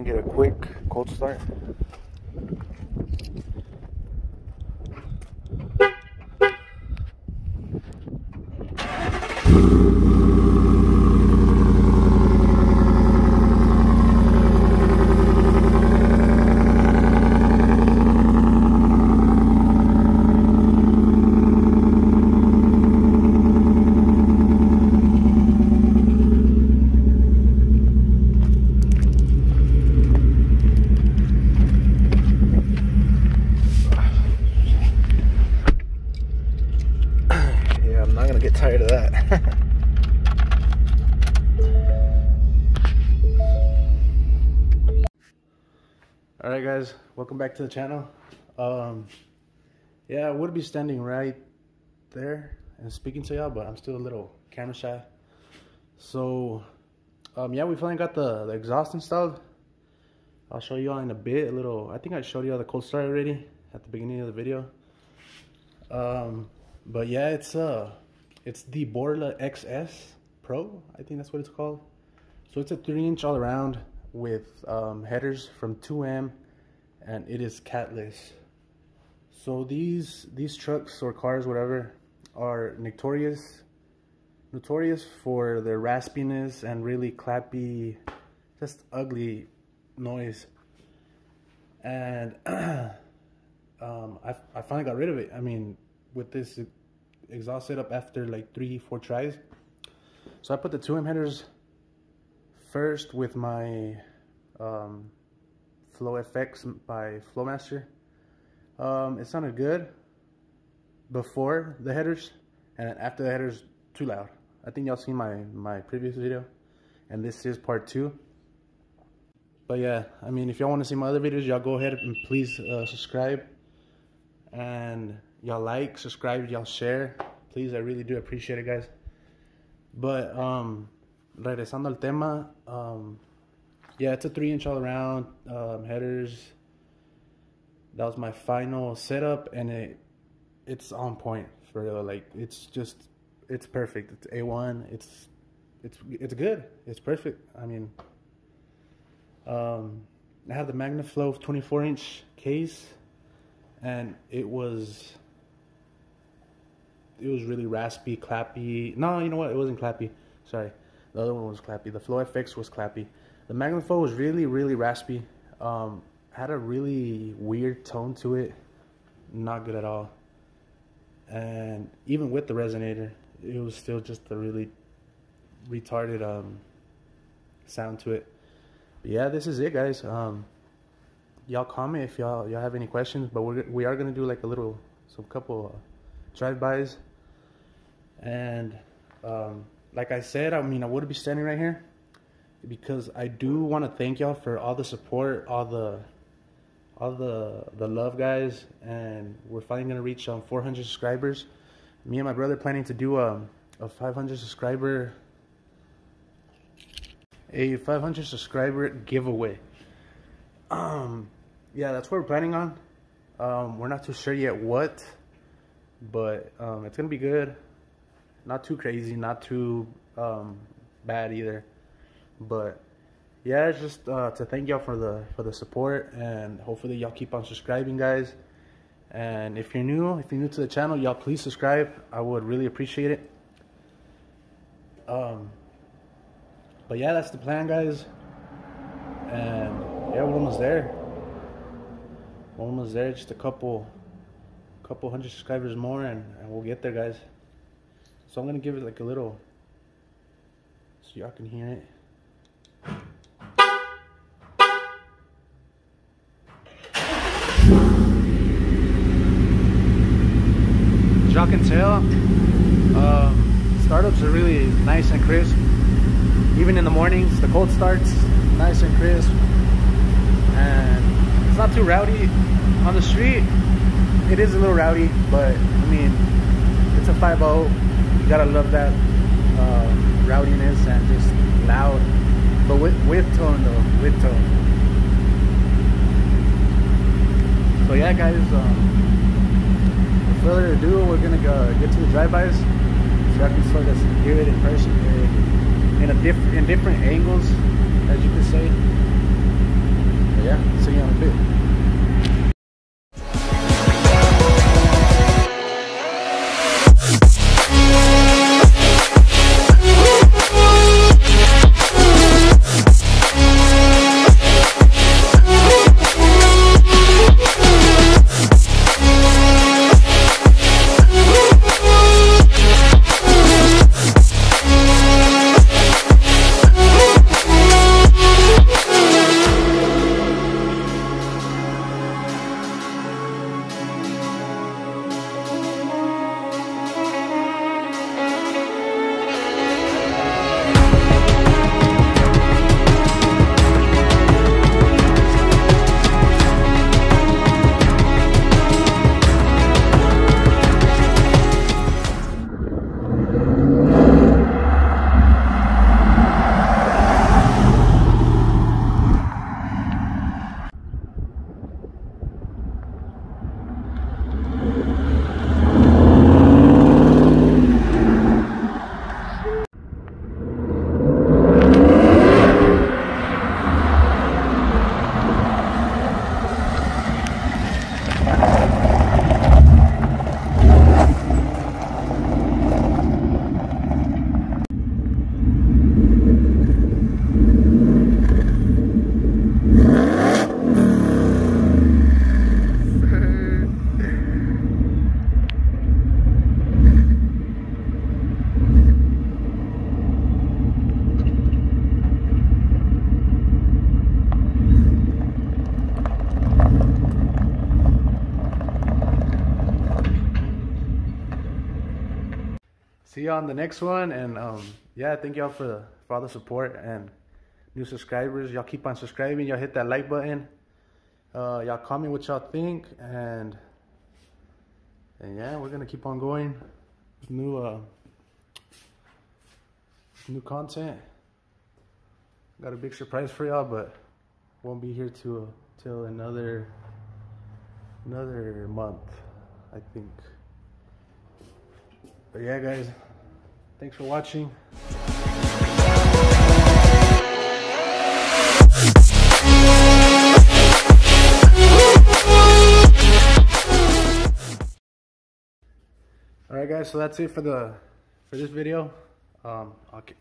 and get a quick cold start. Get tired of that. All right guys, welcome back to the channel. Yeah, I would be standing right there and speaking to y'all, but I'm still a little camera shy. So yeah, we finally got the exhaust installed. I'll show you all in a bit. I think I showed you all the cold start already at the beginning of the video. But yeah, it's the Borla XS Pro, I think that's what it's called. So it's a 3-inch all around with headers from 2M, and it is catless. So these trucks or cars, whatever, are notorious for their raspiness and really clappy, just ugly noise. And I finally got rid of it. I mean, with this exhaust setup after like 3-4 tries. So I put the 2M headers first with my Flow FX by Flowmaster. It sounded good before the headers, and after the headers, too loud. I think y'all seen my previous video, and this is part 2. But yeah, I mean, if y'all want to see my other videos, y'all go ahead and please subscribe, and y'all like, subscribe, y'all share, please. I really do appreciate it, guys. But regresando al tema, yeah, it's a 3-inch all around, headers. That was my final setup, and it's on point for real. Like, it's perfect. It's A1. It's good. It's perfect. I mean, I have the MagnaFlow 24-inch case, and it was really raspy, clappy. No, you know what? It wasn't clappy. Sorry. The other one was clappy. The Flow FX was clappy. The MagnaFlow was really, really raspy. Had a really weird tone to it. Not good at all. And even with the resonator, it was still just a really retarded sound to it. But yeah, this is it, guys. Y'all comment if y'all have any questions. But we are gonna do like some couple drive-bys. And like I said, I mean, I would be standing right here because I do want to thank y'all for all the support, all the love, guys. And we're finally gonna reach 400 subscribers. Me and my brother planning to do a 500 subscriber giveaway. Yeah, that's what we're planning on. We're not too sure yet what, but it's gonna be good. Not too crazy, not too bad either. But yeah, it's just to thank y'all for the support, and hopefully y'all keep on subscribing, guys. And if you're new to the channel, y'all please subscribe. I would really appreciate it. But yeah, that's the plan, guys. And yeah, we're almost there. We're almost there. Just a couple hundred subscribers more, and we'll get there, guys. So I'm gonna give it like a little, so y'all can hear it. As y'all can tell, startups are really nice and crisp. Even in the mornings, the cold starts nice and crisp, and it's not too rowdy on the street. It is a little rowdy, but I mean, it's a 5.0. You gotta love that rowdiness and just loud, but with tone though, with tone. So yeah, guys, without further ado, we're gonna get to the drive-bys, so I can sort of hear it in person, in different angles, as you could say. Yeah, see you in a bit. See you on the next one, and yeah, thank y'all for all the support and new subscribers. Y'all keep on subscribing. Y'all hit that like button. Y'all comment what y'all think, and yeah, we're gonna keep on going with new content. Got a big surprise for y'all, but won't be here till another month, I think. But yeah, guys, thanks for watching. All right, guys, so that's it for this video. Okay.